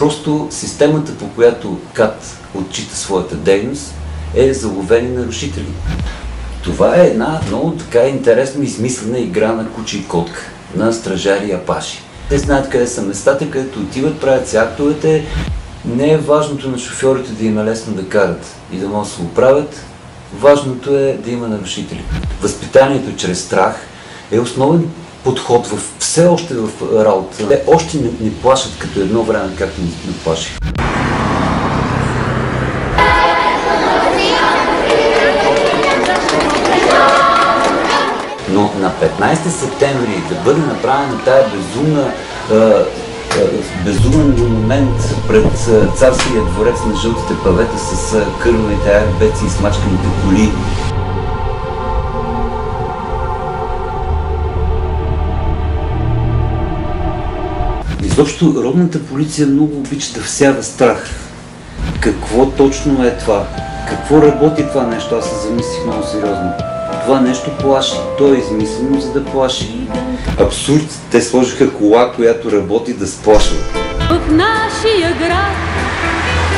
Просто системата, по която КАТ отчита своята дейност, е за ловени нарушители. Това е една много така интересно измислена игра на куче и котка, на стражари и апаши. Те знаят къде са местата, където отиват, правят си актовете. Не е важното на шофьорите да им е лесно да карат и да могат да се оправят. Важното е да има нарушители. Възпитанието чрез страх е основен подход все още в работа. Те още не плашат като едно време, както ни плаших. Но на 15 септември да бъде направена тая безумен монумент пред царския дворец на жълтите павета с кървавите аербеци и смачканите коли. Изобщо родната полиция много обича да всява страх. Какво точно е това? Какво работи това нещо? Аз се замислих много сериозно. Това нещо плаши. То е измислено, за да плаши. Абсурд! Те сложиха кола, която работи да сплашва. В нашия град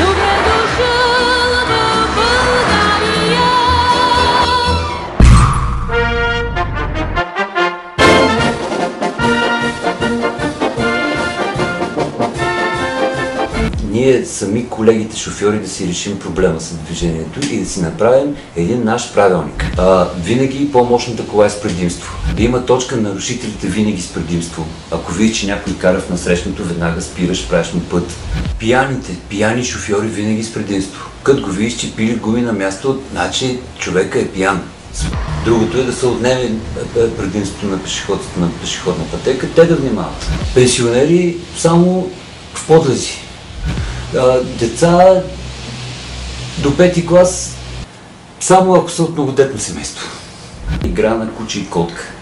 добре дошъл в България. Ние сами, колегите шофьори, да си решим проблема с движението и да си направим един наш правилник. Винаги по-мощната кола е с предимство. Да има точка на нарушителите винаги с предимство. Ако видиш, че някой кара в насрещното, веднага спираш, правиш му път. Пияни шофьори винаги с предимство. Като го видиш, че пили гуми на място, значи човека е пиян. Другото е да се отнеме предимството на пешеходците на пешеходна пътека, те да внимават. Пенсионери само в подлези. Деца до 5-ти клас, само ако са от многодетно семейство. Игра на куче и котка.